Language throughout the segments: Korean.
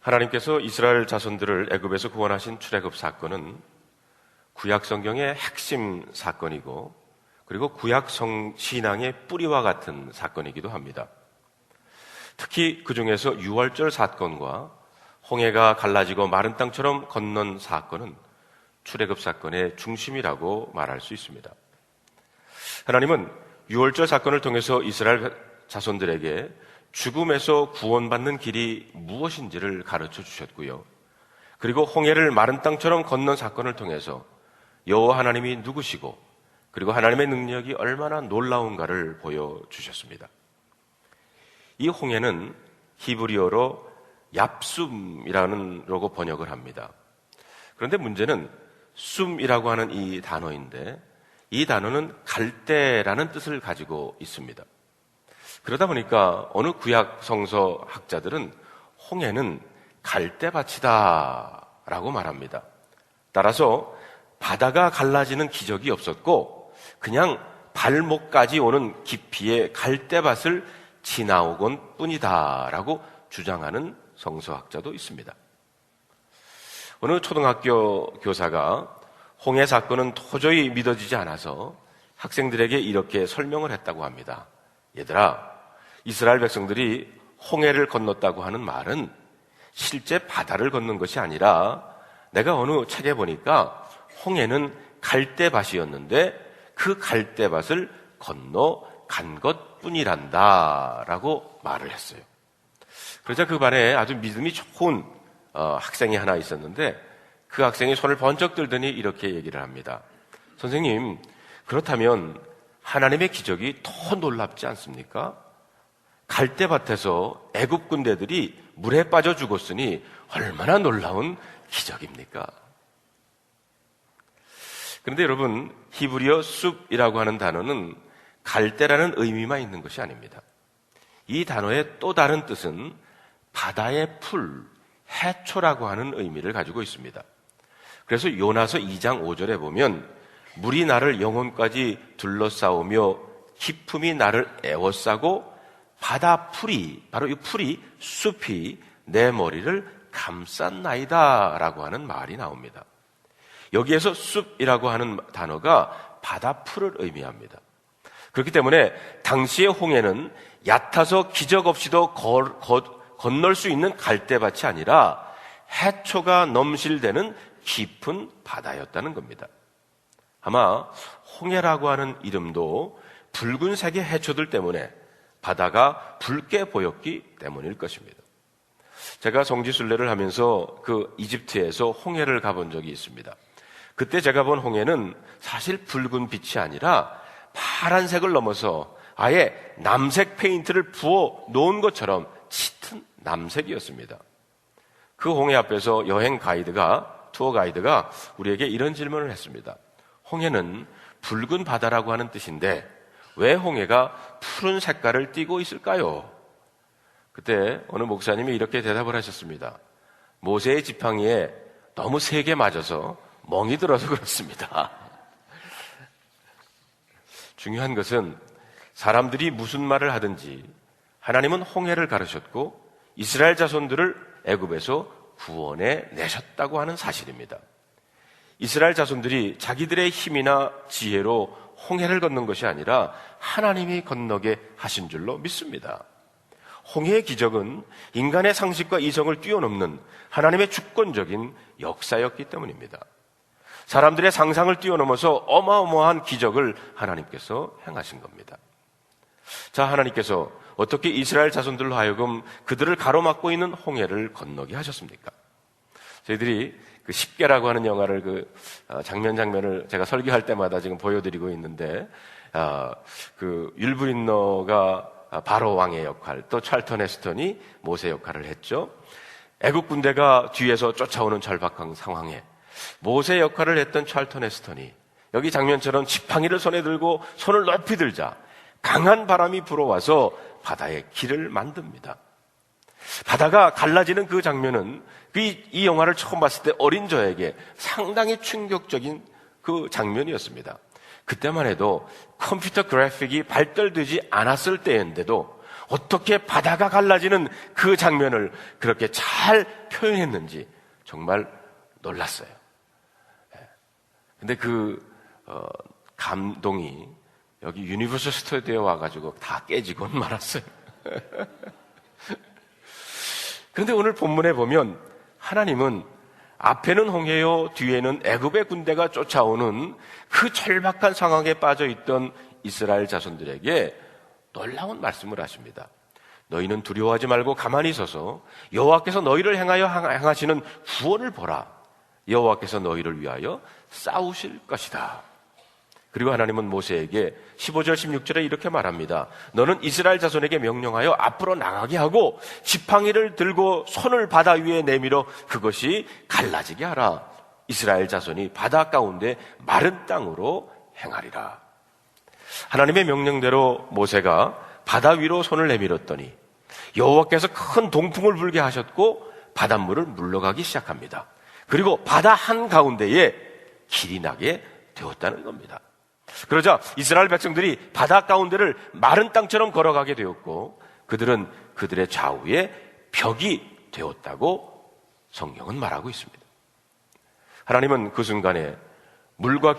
하나님께서 이스라엘 자손들을 애굽에서 구원하신 출애굽 사건은 구약 성경의 핵심 사건이고, 그리고 구약 신앙의 뿌리와 같은 사건이기도 합니다. 특히 그 중에서 유월절 사건과 홍해가 갈라지고 마른 땅처럼 건넌 사건은 출애굽 사건의 중심이라고 말할 수 있습니다. 하나님은 유월절 사건을 통해서 이스라엘 자손들에게 죽음에서 구원받는 길이 무엇인지를 가르쳐 주셨고요. 그리고 홍해를 마른 땅처럼 건넌 사건을 통해서 여호와 하나님이 누구시고, 그리고 하나님의 능력이 얼마나 놀라운가를 보여주셨습니다. 이 홍해는 히브리어로 얍숨이라고 번역을 합니다. 그런데 문제는 숨이라고 하는 이 단어인데, 이 단어는 갈대라는 뜻을 가지고 있습니다. 그러다 보니까 어느 구약 성서 학자들은 홍해는 갈대밭이다 라고 말합니다. 따라서 바다가 갈라지는 기적이 없었고 그냥 발목까지 오는 깊이의 갈대밭을 지나오곤 뿐이다 라고 주장하는 성서학자도 있습니다. 어느 초등학교 교사가 홍해 사건은 도저히 믿어지지 않아서 학생들에게 이렇게 설명을 했다고 합니다. 얘들아, 이스라엘 백성들이 홍해를 건넜다고 하는 말은 실제 바다를 건넌 것이 아니라, 내가 어느 책에 보니까 홍해는 갈대밭이었는데 그 갈대밭을 건너 간 것뿐이란다 라고 말을 했어요. 그러자 그 반에 아주 믿음이 좋은 학생이 하나 있었는데, 그 학생이 손을 번쩍 들더니 이렇게 얘기를 합니다. 선생님, 그렇다면 하나님의 기적이 더 놀랍지 않습니까? 갈대밭에서 애굽 군대들이 물에 빠져 죽었으니 얼마나 놀라운 기적입니까? 그런데 여러분, 히브리어 숲이라고 하는 단어는 갈대라는 의미만 있는 것이 아닙니다. 이 단어의 또 다른 뜻은 바다의 풀, 해초라고 하는 의미를 가지고 있습니다. 그래서 요나서 2장 5절에 보면 물이 나를 영혼까지 둘러싸우며 깊음이 나를 에워싸고 바다 풀이, 바로 이 풀이, 숲이 내 머리를 감쌌나이다 라고 하는 말이 나옵니다. 여기에서 숲이라고 하는 단어가 바다 풀을 의미합니다. 그렇기 때문에 당시의 홍해는 얕아서 기적 없이도 건널 수 있는 갈대밭이 아니라 해초가 넘실대는 깊은 바다였다는 겁니다. 아마 홍해라고 하는 이름도 붉은색의 해초들 때문에 바다가 붉게 보였기 때문일 것입니다. 제가 성지순례를 하면서 그 이집트에서 홍해를 가본 적이 있습니다. 그때 제가 본 홍해는 사실 붉은 빛이 아니라 파란색을 넘어서 아예 남색 페인트를 부어 놓은 것처럼 짙은 남색이었습니다. 그 홍해 앞에서 투어 가이드가 우리에게 이런 질문을 했습니다. 홍해는 붉은 바다라고 하는 뜻인데 왜 홍해가 푸른 색깔을 띠고 있을까요? 그때 어느 목사님이 이렇게 대답을 하셨습니다. 모세의 지팡이에 너무 세게 맞아서 멍이 들어서 그렇습니다. 중요한 것은 사람들이 무슨 말을 하든지 하나님은 홍해를 가르셨고 이스라엘 자손들을 애굽에서 구원해 내셨다고 하는 사실입니다. 이스라엘 자손들이 자기들의 힘이나 지혜로 홍해를 건넌 것이 아니라 하나님이 건너게 하신 줄로 믿습니다. 홍해의 기적은 인간의 상식과 이성을 뛰어넘는 하나님의 주권적인 역사였기 때문입니다. 사람들의 상상을 뛰어넘어서 어마어마한 기적을 하나님께서 행하신 겁니다. 자, 하나님께서 어떻게 이스라엘 자손들로 하여금 그들을 가로막고 있는 홍해를 건너게 하셨습니까? 저희들이 그 십계라고 하는 영화를 장면을 제가 설교할 때마다 지금 보여드리고 있는데, 그 율브린너가 바로 왕의 역할, 또 찰턴 헤스턴이 모세 역할을 했죠. 애국 군대가 뒤에서 쫓아오는 절박한 상황에 모세 역할을 했던 찰턴 헤스턴이 여기 장면처럼 지팡이를 손에 들고 손을 높이 들자 강한 바람이 불어와서 바다에 길을 만듭니다. 바다가 갈라지는 그 장면은 이 영화를 처음 봤을 때 어린 저에게 상당히 충격적인 그 장면이었습니다. 그때만 해도 컴퓨터 그래픽이 발달되지 않았을 때인데도 어떻게 바다가 갈라지는 그 장면을 그렇게 잘 표현했는지 정말 놀랐어요. 근데 감동이 여기 유니버설 스튜디오에 와가지고 다 깨지곤 말았어요. 그런데 오늘 본문에 보면 하나님은 앞에는 홍해요, 뒤에는 애굽의 군대가 쫓아오는 그 절박한 상황에 빠져있던 이스라엘 자손들에게 놀라운 말씀을 하십니다. 너희는 두려워하지 말고 가만히 서서 여호와께서 너희를 행하시는 구원을 보라. 여호와께서 너희를 위하여 싸우실 것이다. 그리고 하나님은 모세에게 15절 16절에 이렇게 말합니다. 너는 이스라엘 자손에게 명령하여 앞으로 나가게 하고 지팡이를 들고 손을 바다 위에 내밀어 그것이 갈라지게 하라. 이스라엘 자손이 바다 가운데 마른 땅으로 행하리라. 하나님의 명령대로 모세가 바다 위로 손을 내밀었더니 여호와께서 큰 동풍을 불게 하셨고 바닷물을 물러가기 시작합니다. 그리고 바다 한가운데에 길이 나게 되었다는 겁니다. 그러자 이스라엘 백성들이 바다 가운데를 마른 땅처럼 걸어가게 되었고 그들은 그들의 좌우에 벽이 되었다고 성경은 말하고 있습니다. 하나님은 그 순간에 물과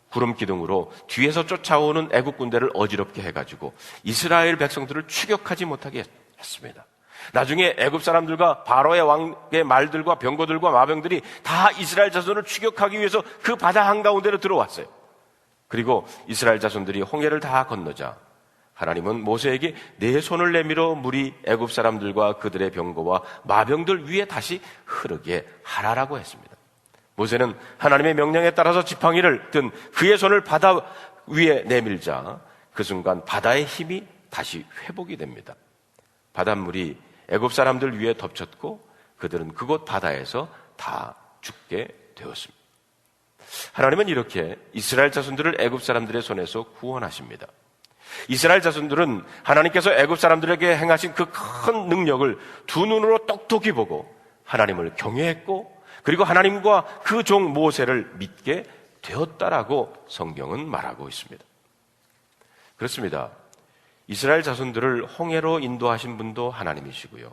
구름 기둥으로 뒤에서 쫓아오는 애국 군대를 어지럽게 해가지고 이스라엘 백성들을 추격하지 못하게 했습니다. 나중에 애굽 사람들과 바로의 왕의 말들과 병거들과 마병들이 다 이스라엘 자손을 추격하기 위해서 그 바다 한가운데로 들어왔어요. 그리고 이스라엘 자손들이 홍해를 다 건너자 하나님은 모세에게 내 손을 내밀어 물이 애굽 사람들과 그들의 병거와 마병들 위에 다시 흐르게 하라라고 했습니다. 모세는 하나님의 명령에 따라서 지팡이를 든 그의 손을 바다 위에 내밀자 그 순간 바다의 힘이 다시 회복이 됩니다. 바닷물이 애굽 사람들 위에 덮쳤고 그들은 그곳 바다에서 다 죽게 되었습니다. 하나님은 이렇게 이스라엘 자손들을 애굽 사람들의 손에서 구원하십니다. 이스라엘 자손들은 하나님께서 애굽 사람들에게 행하신 그 큰 능력을 두 눈으로 똑똑히 보고 하나님을 경외했고 그리고 하나님과 그 종 모세를 믿게 되었다라고 성경은 말하고 있습니다. 그렇습니다. 이스라엘 자손들을 홍해로 인도하신 분도 하나님이시고요.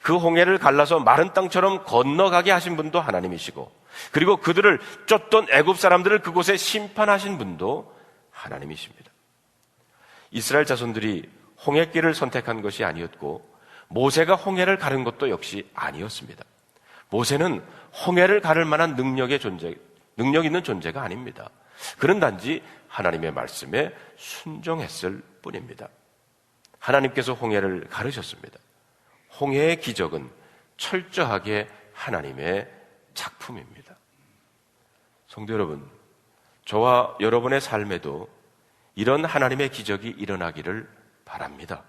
그 홍해를 갈라서 마른 땅처럼 건너가게 하신 분도 하나님이시고 그리고 그들을 쫓던 애굽 사람들을 그곳에 심판하신 분도 하나님이십니다. 이스라엘 자손들이 홍해길을 선택한 것이 아니었고 모세가 홍해를 가른 것도 역시 아니었습니다. 모세는 홍해를 가를 만한 능력 있는 존재가 아닙니다. 그는 단지 하나님의 말씀에 순종했을 뿐입니다. 하나님께서 홍해를 가르셨습니다. 홍해의 기적은 철저하게 하나님의 작품입니다. 성도 여러분, 저와 여러분의 삶에도 이런 하나님의 기적이 일어나기를 바랍니다.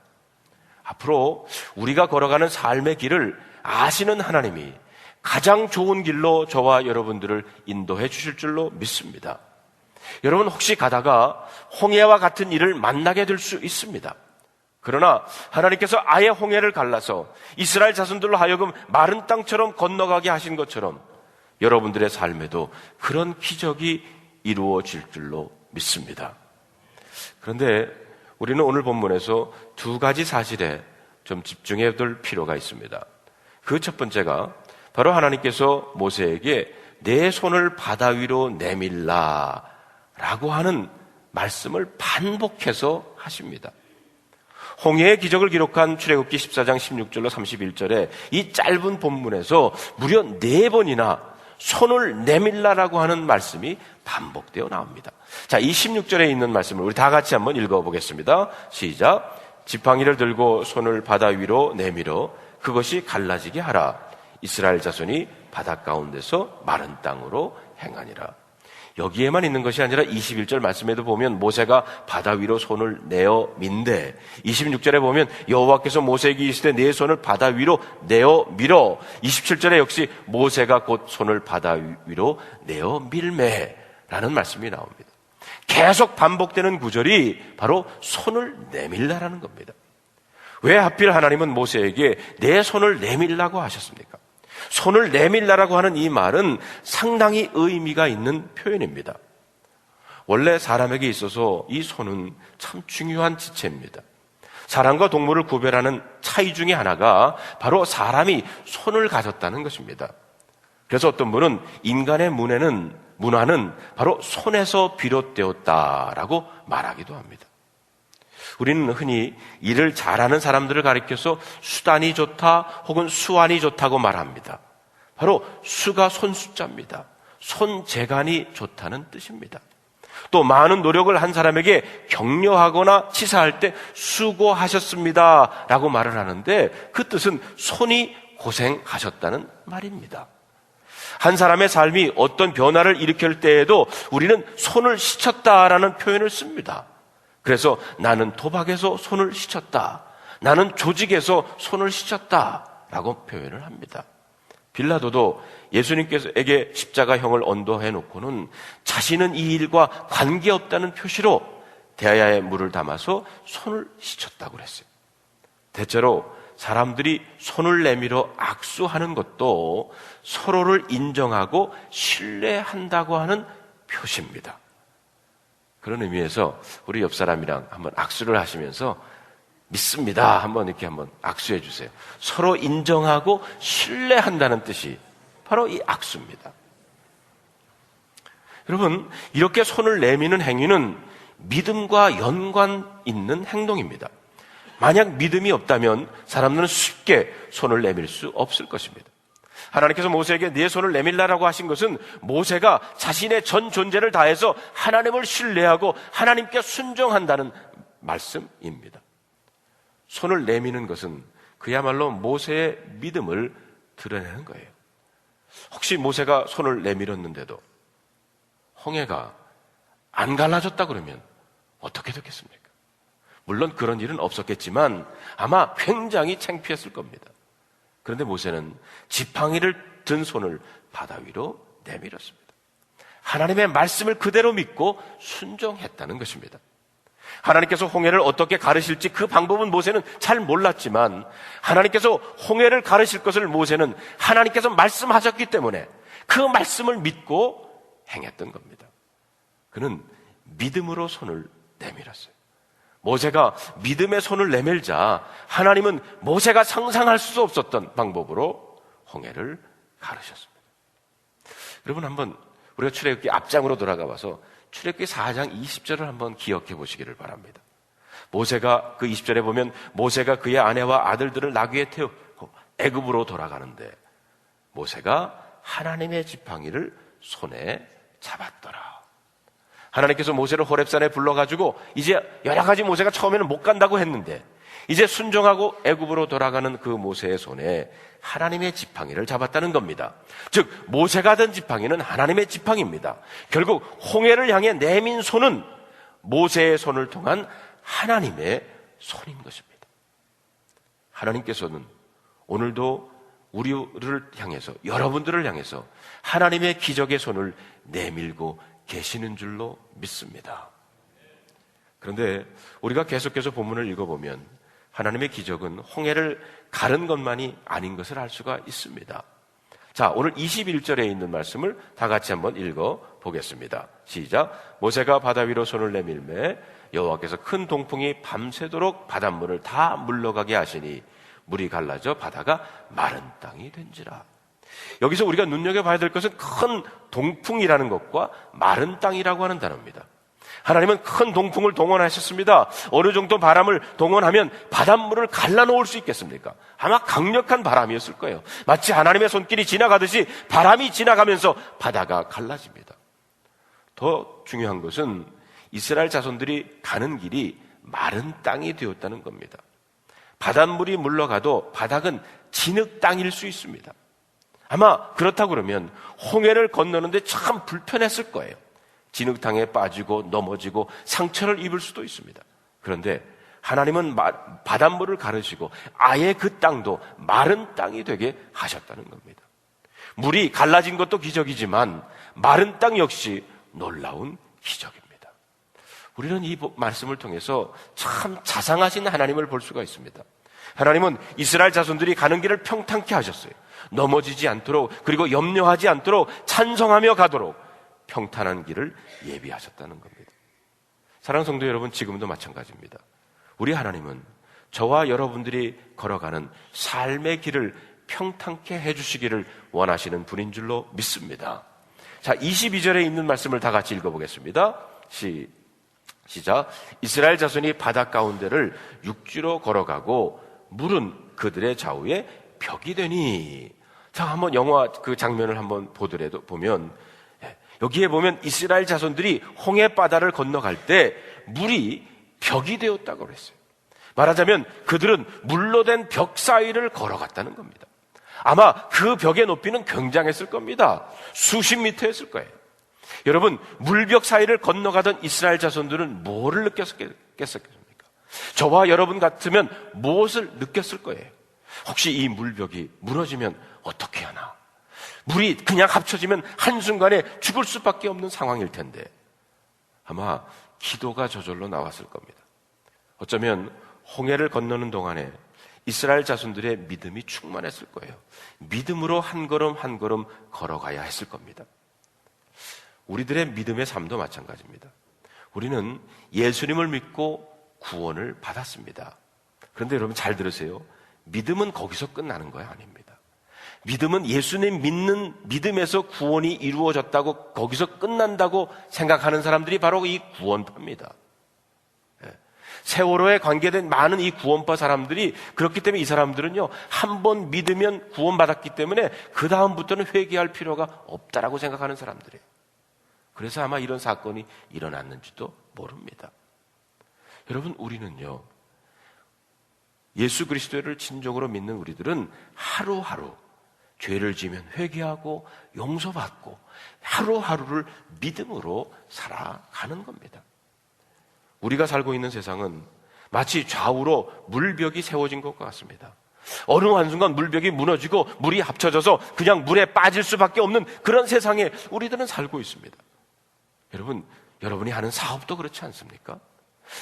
앞으로 우리가 걸어가는 삶의 길을 아시는 하나님이 가장 좋은 길로 저와 여러분들을 인도해 주실 줄로 믿습니다. 여러분 혹시 가다가 홍해와 같은 일을 만나게 될 수 있습니다. 그러나 하나님께서 아예 홍해를 갈라서 이스라엘 자손들로 하여금 마른 땅처럼 건너가게 하신 것처럼 여러분들의 삶에도 그런 기적이 이루어질 줄로 믿습니다. 그런데 우리는 오늘 본문에서 두 가지 사실에 좀 집중해 둘 필요가 있습니다. 그 첫 번째가 바로 하나님께서 모세에게 내 손을 바다 위로 내밀라 라고 하는 말씀을 반복해서 하십니다. 홍해의 기적을 기록한 출애굽기 14장 16절로 31절에 이 짧은 본문에서 무려 4번이나 손을 내밀라라고 하는 말씀이 반복되어 나옵니다. 자, 이 16절에 있는 말씀을 우리 다 같이 한번 읽어보겠습니다. 시작. 지팡이를 들고 손을 바다 위로 내밀어 그것이 갈라지게 하라. 이스라엘 자손이 바다 가운데서 마른 땅으로 행하니라. 여기에만 있는 것이 아니라 21절 말씀에도 보면 모세가 바다 위로 손을 내어 민대 26절에 보면 여호와께서 모세에게 이르시되 내 손을 바다 위로 내어 밀어 27절에 역시 모세가 곧 손을 바다 위로 내어 밀매라는 말씀이 나옵니다. 계속 반복되는 구절이 바로 손을 내밀라라는 겁니다. 왜 하필 하나님은 모세에게 내 손을 내밀라고 하셨습니까? 손을 내밀라라고 하는 이 말은 상당히 의미가 있는 표현입니다. 원래 사람에게 있어서 이 손은 참 중요한 지체입니다. 사람과 동물을 구별하는 차이 중에 하나가 바로 사람이 손을 가졌다는 것입니다. 그래서 어떤 분은 인간의 문화는 바로 손에서 비롯되었다라고 말하기도 합니다. 우리는 흔히 일을 잘하는 사람들을 가리켜서 수단이 좋다 혹은 수완이 좋다고 말합니다. 바로 수가 손숫자입니다. 손재간이 좋다는 뜻입니다. 또 많은 노력을 한 사람에게 격려하거나 치사할 때 수고하셨습니다 라고 말을 하는데, 그 뜻은 손이 고생하셨다는 말입니다. 한 사람의 삶이 어떤 변화를 일으킬 때에도 우리는 손을 씻었다라는 표현을 씁니다. 그래서 나는 도박에서 손을 씻었다, 나는 조직에서 손을 씻었다라고 표현을 합니다. 빌라도도 예수님께서에게 십자가형을 언도해 놓고는 자신은 이 일과 관계없다는 표시로 대야에 물을 담아서 손을 씻었다고 그랬어요. 대체로 사람들이 손을 내밀어 악수하는 것도 서로를 인정하고 신뢰한다고 하는 표시입니다. 그런 의미에서 우리 옆 사람이랑 한번 악수를 하시면서 믿습니다 한번 이렇게 한번 악수해 주세요. 서로 인정하고 신뢰한다는 뜻이 바로 이 악수입니다. 여러분, 이렇게 손을 내미는 행위는 믿음과 연관 있는 행동입니다. 만약 믿음이 없다면 사람들은 쉽게 손을 내밀 수 없을 것입니다. 하나님께서 모세에게 네 손을 내밀라라고 하신 것은 모세가 자신의 전 존재를 다해서 하나님을 신뢰하고 하나님께 순종한다는 말씀입니다. 손을 내미는 것은 그야말로 모세의 믿음을 드러내는 거예요. 혹시 모세가 손을 내밀었는데도 홍해가 안 갈라졌다 그러면 어떻게 됐겠습니까? 물론 그런 일은 없었겠지만 아마 굉장히 창피했을 겁니다. 그런데 모세는 지팡이를 든 손을 바다 위로 내밀었습니다. 하나님의 말씀을 그대로 믿고 순종했다는 것입니다. 하나님께서 홍해를 어떻게 가르실지 그 방법은 모세는 잘 몰랐지만 하나님께서 홍해를 가르실 것을 모세는 하나님께서 말씀하셨기 때문에 그 말씀을 믿고 행했던 겁니다. 그는 믿음으로 손을 내밀었어요. 모세가 믿음의 손을 내밀자 하나님은 모세가 상상할 수 없었던 방법으로 홍해를 가르셨습니다. 여러분, 한번 우리가 출애굽기 앞장으로 돌아가 봐서 출애굽기 4장 20절을 한번 기억해 보시기를 바랍니다. 모세가 그 20절에 보면 모세가 그의 아내와 아들들을 나귀에 태우고 애굽으로 돌아가는데 모세가 하나님의 지팡이를 손에 잡았더라. 하나님께서 모세를 호렙산에 불러가지고 이제 여러 가지 모세가 처음에는 못 간다고 했는데 이제 순종하고 애굽으로 돌아가는 그 모세의 손에 하나님의 지팡이를 잡았다는 겁니다. 즉 모세가 든 지팡이는 하나님의 지팡이입니다. 결국 홍해를 향해 내민 손은 모세의 손을 통한 하나님의 손인 것입니다. 하나님께서는 오늘도 우리를 향해서, 여러분들을 향해서 하나님의 기적의 손을 내밀고 계시는 줄로 믿습니다. 그런데 우리가 계속해서 본문을 읽어보면 하나님의 기적은 홍해를 가른 것만이 아닌 것을 알 수가 있습니다. 자, 오늘 21절에 있는 말씀을 다 같이 한번 읽어보겠습니다. 시작. 모세가 바다 위로 손을 내밀매 여호와께서 큰 동풍이 밤새도록 바닷물을 다 물러가게 하시니 물이 갈라져 바다가 마른 땅이 된지라. 여기서 우리가 눈여겨봐야 될 것은 큰 동풍이라는 것과 마른 땅이라고 하는 단어입니다. 하나님은 큰 동풍을 동원하셨습니다. 어느 정도 바람을 동원하면 바닷물을 갈라놓을 수 있겠습니까? 아마 강력한 바람이었을 거예요. 마치 하나님의 손길이 지나가듯이 바람이 지나가면서 바다가 갈라집니다. 더 중요한 것은 이스라엘 자손들이 가는 길이 마른 땅이 되었다는 겁니다. 바닷물이 물러가도 바닥은 진흙 땅일 수 있습니다. 아마 그렇다고 그러면 홍해를 건너는데 참 불편했을 거예요. 진흙탕에 빠지고 넘어지고 상처를 입을 수도 있습니다. 그런데 하나님은 바닷물을 가르시고 아예 그 땅도 마른 땅이 되게 하셨다는 겁니다. 물이 갈라진 것도 기적이지만 마른 땅 역시 놀라운 기적입니다. 우리는 이 말씀을 통해서 참 자상하신 하나님을 볼 수가 있습니다. 하나님은 이스라엘 자손들이 가는 길을 평탄케 하셨어요. 넘어지지 않도록, 그리고 염려하지 않도록 찬성하며 가도록 평탄한 길을 예비하셨다는 겁니다. 사랑하는 성도 여러분, 지금도 마찬가지입니다. 우리 하나님은 저와 여러분들이 걸어가는 삶의 길을 평탄케 해주시기를 원하시는 분인 줄로 믿습니다. 자, 22절에 있는 말씀을 다 같이 읽어보겠습니다. 시작. 이스라엘 자손이 바다 가운데를 육지로 걸어가고 물은 그들의 좌우에 벽이 되니. 자, 한번 영화 그 장면을 한번 보면 여기에 보면 이스라엘 자손들이 홍해 바다를 건너갈 때 물이 벽이 되었다고 그랬어요. 말하자면 그들은 물로 된 벽 사이를 걸어갔다는 겁니다. 아마 그 벽의 높이는 굉장했을 겁니다. 수십 미터였을 거예요. 여러분, 물벽 사이를 건너가던 이스라엘 자손들은 뭐를 느꼈겠습니까? 저와 여러분 같으면 무엇을 느꼈을 거예요? 혹시 이 물벽이 무너지면 어떻게 하나? 물이 그냥 합쳐지면 한순간에 죽을 수밖에 없는 상황일 텐데 아마 기도가 저절로 나왔을 겁니다. 어쩌면 홍해를 건너는 동안에 이스라엘 자손들의 믿음이 충만했을 거예요. 믿음으로 한 걸음 한 걸음 걸어가야 했을 겁니다. 우리들의 믿음의 삶도 마찬가지입니다. 우리는 예수님을 믿고 구원을 받았습니다. 그런데 여러분 잘 들으세요. 믿음은 거기서 끝나는 거야? 아닙니다. 믿음은 예수님 믿는 믿음에서 구원이 이루어졌다고 거기서 끝난다고 생각하는 사람들이 바로 이 구원파입니다. 세월호에 관계된 많은 이 구원파 사람들이 그렇기 때문에 이 사람들은요, 한 번 믿으면 구원받았기 때문에 그 다음부터는 회개할 필요가 없다라고 생각하는 사람들이에요. 그래서 아마 이런 사건이 일어났는지도 모릅니다. 여러분, 우리는요, 예수 그리스도를 진정으로 믿는 우리들은 하루하루 죄를 지면 회개하고 용서받고 하루하루를 믿음으로 살아가는 겁니다. 우리가 살고 있는 세상은 마치 좌우로 물벽이 세워진 것과 같습니다. 어느 한순간 물벽이 무너지고 물이 합쳐져서 그냥 물에 빠질 수밖에 없는 그런 세상에 우리들은 살고 있습니다. 여러분, 여러분이 하는 사업도 그렇지 않습니까?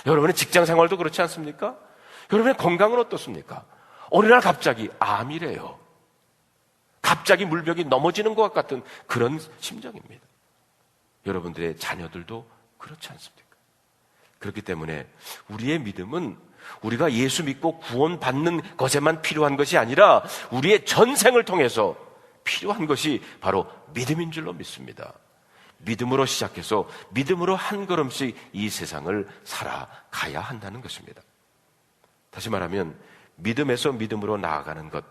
여러분의 직장 생활도 그렇지 않습니까? 여러분의 건강은 어떻습니까? 어느 날 갑자기 암이래요. 갑자기 물벽이 넘어지는 것 같은 그런 심정입니다. 여러분들의 자녀들도 그렇지 않습니까? 그렇기 때문에 우리의 믿음은 우리가 예수 믿고 구원받는 것에만 필요한 것이 아니라 우리의 전생을 통해서 필요한 것이 바로 믿음인 줄로 믿습니다. 믿음으로 시작해서 믿음으로 한 걸음씩 이 세상을 살아가야 한다는 것입니다. 다시 말하면 믿음에서 믿음으로 나아가는 것,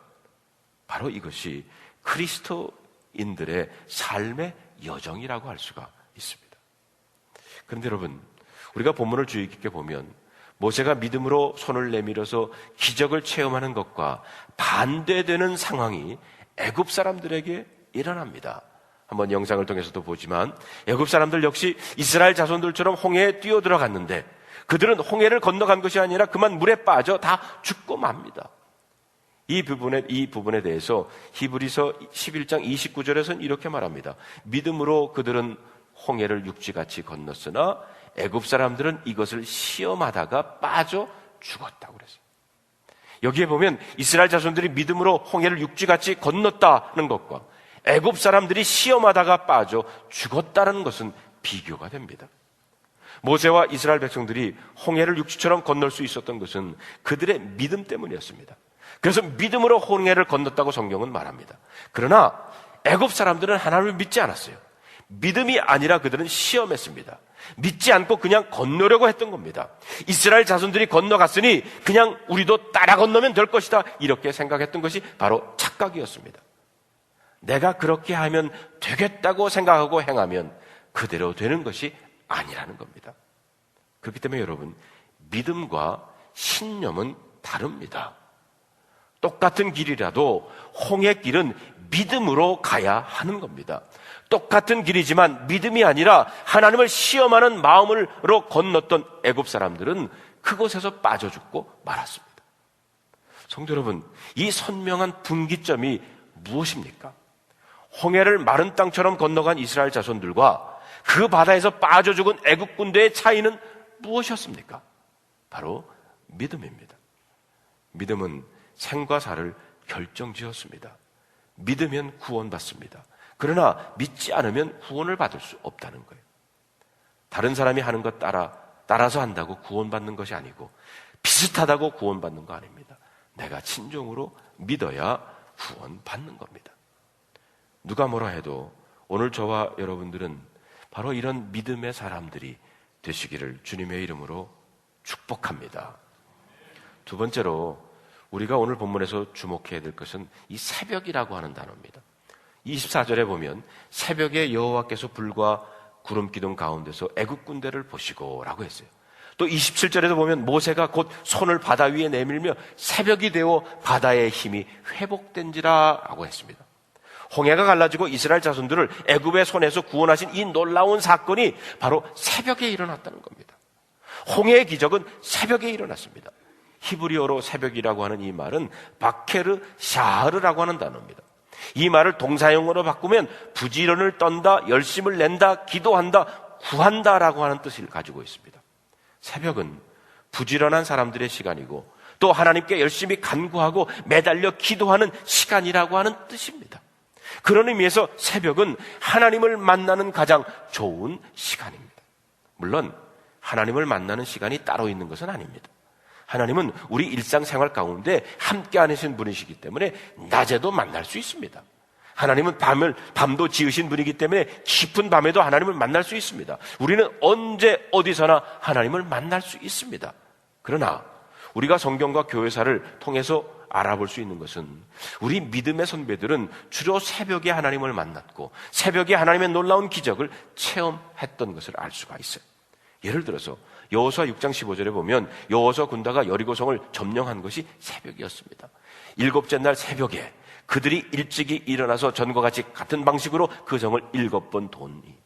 바로 이것이 그리스도인들의 삶의 여정이라고 할 수가 있습니다. 그런데 여러분, 우리가 본문을 주의 깊게 보면 모세가 믿음으로 손을 내밀어서 기적을 체험하는 것과 반대되는 상황이 애굽 사람들에게 일어납니다. 한번 영상을 통해서도 보지만 애굽 사람들 역시 이스라엘 자손들처럼 홍해에 뛰어들어갔는데 그들은 홍해를 건너간 것이 아니라 그만 물에 빠져 다 죽고 맙니다. 이 부분에 대해서 히브리서 11장 29절에서는 이렇게 말합니다. 믿음으로 그들은 홍해를 육지같이 건넜으나 애굽 사람들은 이것을 시험하다가 빠져 죽었다고 그랬어요. 여기에 보면 이스라엘 자손들이 믿음으로 홍해를 육지같이 건넜다는 것과 애굽 사람들이 시험하다가 빠져 죽었다는 것은 비교가 됩니다. 모세와 이스라엘 백성들이 홍해를 육지처럼 건널 수 있었던 것은 그들의 믿음 때문이었습니다. 그래서 믿음으로 홍해를 건넜다고 성경은 말합니다. 그러나 애굽 사람들은 하나님을 믿지 않았어요. 믿음이 아니라 그들은 시험했습니다. 믿지 않고 그냥 건너려고 했던 겁니다. 이스라엘 자손들이 건너갔으니 그냥 우리도 따라 건너면 될 것이다, 이렇게 생각했던 것이 바로 착각이었습니다. 내가 그렇게 하면 되겠다고 생각하고 행하면 그대로 되는 것이 아니라는 겁니다. 그렇기 때문에 여러분, 믿음과 신념은 다릅니다. 똑같은 길이라도 홍해 길은 믿음으로 가야 하는 겁니다. 똑같은 길이지만 믿음이 아니라 하나님을 시험하는 마음으로 건넜던 애굽 사람들은 그곳에서 빠져 죽고 말았습니다. 성도 여러분, 이 선명한 분기점이 무엇입니까? 홍해를 마른 땅처럼 건너간 이스라엘 자손들과 그 바다에서 빠져 죽은 애굽 군대의 차이는 무엇이었습니까? 바로 믿음입니다. 믿음은 생과 사를 결정지었습니다. 믿으면 구원받습니다. 그러나 믿지 않으면 구원을 받을 수 없다는 거예요. 다른 사람이 하는 것 따라서 한다고 구원받는 것이 아니고 비슷하다고 구원받는 거 아닙니다. 내가 진정으로 믿어야 구원받는 겁니다. 누가 뭐라 해도 오늘 저와 여러분들은 바로 이런 믿음의 사람들이 되시기를 주님의 이름으로 축복합니다. 두 번째로 우리가 오늘 본문에서 주목해야 될 것은 이 새벽이라고 하는 단어입니다. 24절에 보면 새벽에 여호와께서 불과 구름 기둥 가운데서 애굽 군대를 보시고 라고 했어요. 또 27절에도 보면 모세가 곧 손을 바다 위에 내밀며 새벽이 되어 바다의 힘이 회복된지라 라고 했습니다. 홍해가 갈라지고 이스라엘 자손들을 애굽의 손에서 구원하신 이 놀라운 사건이 바로 새벽에 일어났다는 겁니다. 홍해의 기적은 새벽에 일어났습니다. 히브리어로 새벽이라고 하는 이 말은 바케르 샤르라고 하는 단어입니다. 이 말을 동사용어로 바꾸면 부지런을 떤다, 열심을 낸다, 기도한다, 구한다라고 하는 뜻을 가지고 있습니다. 새벽은 부지런한 사람들의 시간이고 또 하나님께 열심히 간구하고 매달려 기도하는 시간이라고 하는 뜻입니다. 그런 의미에서 새벽은 하나님을 만나는 가장 좋은 시간입니다. 물론 하나님을 만나는 시간이 따로 있는 것은 아닙니다. 하나님은 우리 일상생활 가운데 함께 하시는 분이시기 때문에 낮에도 만날 수 있습니다. 하나님은 밤도 지으신 분이기 때문에 깊은 밤에도 하나님을 만날 수 있습니다. 우리는 언제 어디서나 하나님을 만날 수 있습니다. 그러나 우리가 성경과 교회사를 통해서 알아볼 수 있는 것은 우리 믿음의 선배들은 주로 새벽에 하나님을 만났고 새벽에 하나님의 놀라운 기적을 체험했던 것을 알 수가 있어요. 예를 들어서 여호수아 6장 15절에 보면 여호수아 군대가 여리고성을 점령한 것이 새벽이었습니다. 7째 날 새벽에 그들이 일찍이 일어나서 전과 같이 같은 방식으로 그 성을 7번 도니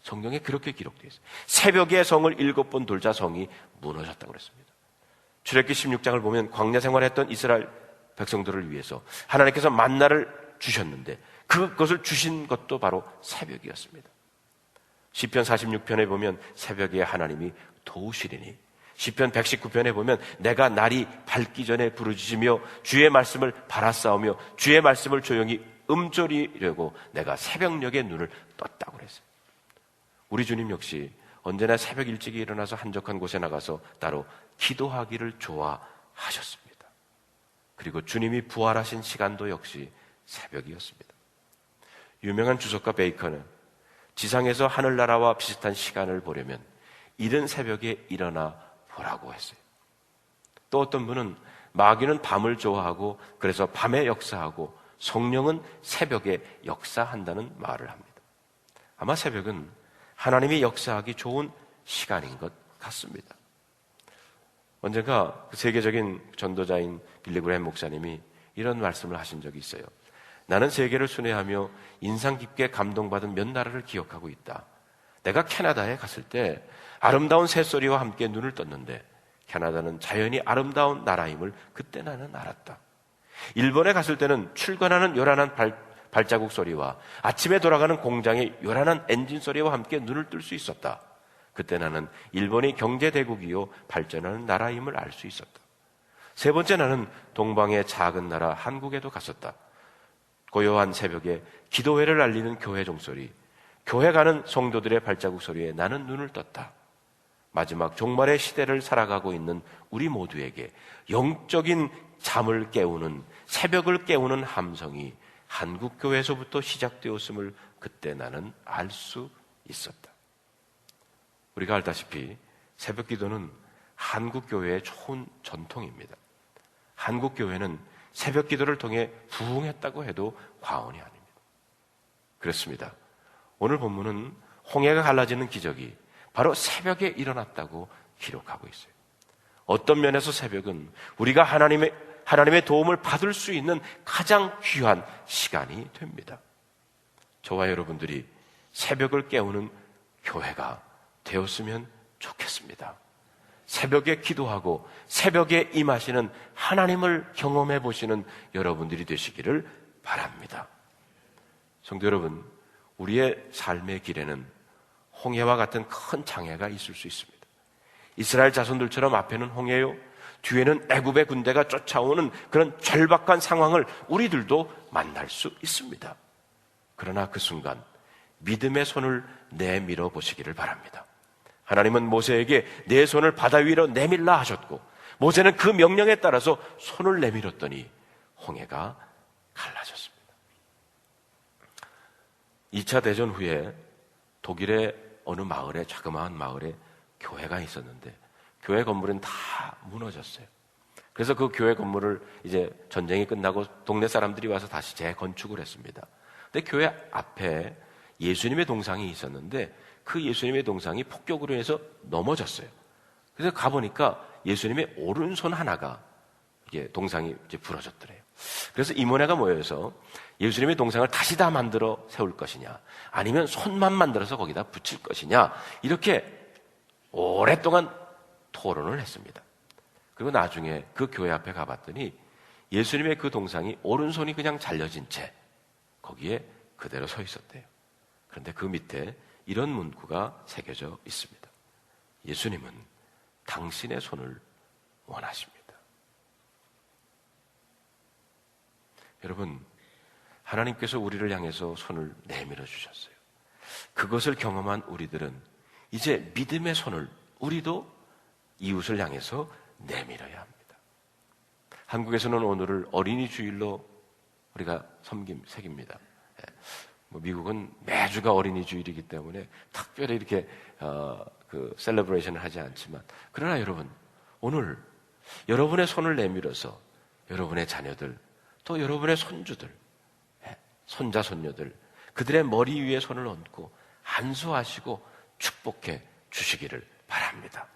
성경에 그렇게 기록되어 있어요. 새벽에 성을 7번 돌자 성이 무너졌다고 그랬습니다. 출애굽기 16장을 보면 광야 생활했던 이스라엘 백성들을 위해서 하나님께서 만나를 주셨는데 그것을 주신 것도 바로 새벽이었습니다. 시편 46편에 보면 새벽에 하나님이 도우시리니 시편 119편에 보면 내가 날이 밝기 전에 부르짖으며 주의 말씀을 바라싸우며 주의 말씀을 조용히 음조리려고 내가 새벽녘에 눈을 떴다고 그랬어요. 우리 주님 역시 언제나 새벽 일찍이 일어나서 한적한 곳에 나가서 따로 기도하기를 좋아하셨습니다. 그리고 주님이 부활하신 시간도 역시 새벽이었습니다. 유명한 주석가 베이컨은 지상에서 하늘나라와 비슷한 시간을 보려면 이른 새벽에 일어나 보라고 했어요. 또 어떤 분은 마귀는 밤을 좋아하고 그래서 밤에 역사하고 성령은 새벽에 역사한다는 말을 합니다. 아마 새벽은 하나님이 역사하기 좋은 시간인 것 같습니다. 언젠가 그 세계적인 전도자인 빌리그레햄 목사님이 이런 말씀을 하신 적이 있어요. 나는 세계를 순회하며 인상 깊게 감동받은 몇 나라를 기억하고 있다. 내가 캐나다에 갔을 때 아름다운 새소리와 함께 눈을 떴는데 캐나다는 자연이 아름다운 나라임을 그때 나는 알았다. 일본에 갔을 때는 출근하는 요란한 발자국 소리와 아침에 돌아가는 공장의 요란한 엔진 소리와 함께 눈을 뜰 수 있었다. 그때 나는 일본이 경제대국이요 발전하는 나라임을 알 수 있었다. 세 번째 나는 동방의 작은 나라 한국에도 갔었다. 고요한 새벽에 기도회를 알리는 교회 종소리, 교회 가는 성도들의 발자국 소리에 나는 눈을 떴다. 마지막 종말의 시대를 살아가고 있는 우리 모두에게 영적인 잠을 깨우는, 새벽을 깨우는 함성이 한국교회에서부터 시작되었음을 그때 나는 알 수 있었다. 우리가 알다시피 새벽 기도는 한국교회의 좋은 전통입니다. 한국교회는 새벽 기도를 통해 부흥했다고 해도 과언이 아닙니다. 그렇습니다. 오늘 본문은 홍해가 갈라지는 기적이 바로 새벽에 일어났다고 기록하고 있어요. 어떤 면에서 새벽은 우리가 하나님의 도움을 받을 수 있는 가장 귀한 시간이 됩니다. 저와 여러분들이 새벽을 깨우는 교회가 되었으면 좋겠습니다. 새벽에 기도하고 새벽에 임하시는 하나님을 경험해 보시는 여러분들이 되시기를 바랍니다. 성도 여러분, 우리의 삶의 길에는 홍해와 같은 큰 장애가 있을 수 있습니다. 이스라엘 자손들처럼 앞에는 홍해요, 뒤에는 애굽의 군대가 쫓아오는 그런 절박한 상황을 우리들도 만날 수 있습니다. 그러나 그 순간 믿음의 손을 내밀어 보시기를 바랍니다. 하나님은 모세에게 내 손을 바다 위로 내밀라 하셨고 모세는 그 명령에 따라서 손을 내밀었더니 홍해가 갈라졌습니다. 2차 대전 후에 독일의 어느 마을에, 자그마한 마을에 교회가 있었는데 교회 건물은 다 무너졌어요. 그래서 그 교회 건물을 이제 전쟁이 끝나고 동네 사람들이 와서 다시 재건축을 했습니다. 근데 교회 앞에 예수님의 동상이 있었는데 그 예수님의 동상이 폭격으로 인해서 넘어졌어요. 그래서 가보니까 예수님의 오른손 하나가 이게 동상이 이제 부러졌더래요. 그래서 임원회가 모여서 예수님의 동상을 다시 다 만들어 세울 것이냐, 아니면 손만 만들어서 거기다 붙일 것이냐, 이렇게 오랫동안 토론을 했습니다. 그리고 나중에 그 교회 앞에 가봤더니 예수님의 그 동상이 오른손이 그냥 잘려진 채 거기에 그대로 서 있었대요. 그런데 그 밑에 이런 문구가 새겨져 있습니다. 예수님은 당신의 손을 원하십니다. 여러분, 하나님께서 우리를 향해서 손을 내밀어 주셨어요. 그것을 경험한 우리들은 이제 믿음의 손을 우리도 이웃을 향해서 내밀어야 합니다. 한국에서는 오늘을 어린이 주일로 우리가 새깁니다. 미국은 매주가 어린이 주일이기 때문에 특별히 이렇게 셀러브레이션을 하지 않지만, 그러나 여러분, 오늘 여러분의 손을 내밀어서 여러분의 자녀들, 또 여러분의 손주들, 손자 손녀들, 그들의 머리 위에 손을 얹고 안수하시고 축복해 주시기를 바랍니다.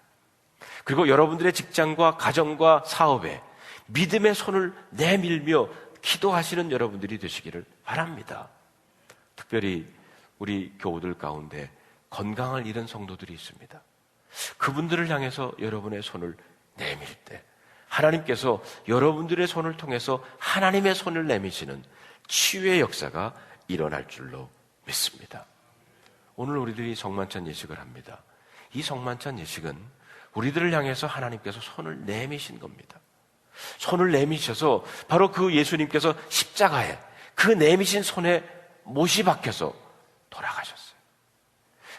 그리고 여러분들의 직장과 가정과 사업에 믿음의 손을 내밀며 기도하시는 여러분들이 되시기를 바랍니다. 특별히 우리 교우들 가운데 건강을 잃은 성도들이 있습니다. 그분들을 향해서 여러분의 손을 내밀 때 하나님께서 여러분들의 손을 통해서 하나님의 손을 내미시는 치유의 역사가 일어날 줄로 믿습니다. 오늘 우리들이 성만찬 예식을 합니다. 이 성만찬 예식은 우리들을 향해서 하나님께서 손을 내미신 겁니다. 손을 내미셔서 바로 그 예수님께서 십자가에 그 내미신 손에 못이 박혀서 돌아가셨어요.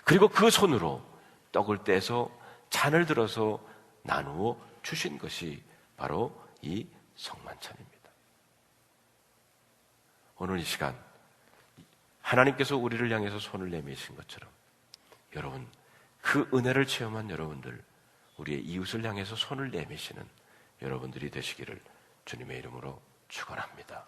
그리고 그 손으로 떡을 떼서 잔을 들어서 나누어 주신 것이 바로 이 성만찬입니다. 오늘 이 시간 하나님께서 우리를 향해서 손을 내미신 것처럼 여러분, 그 은혜를 체험한 여러분들, 우리의 이웃을 향해서 손을 내미시는 여러분들이 되시기를 주님의 이름으로 축원합니다.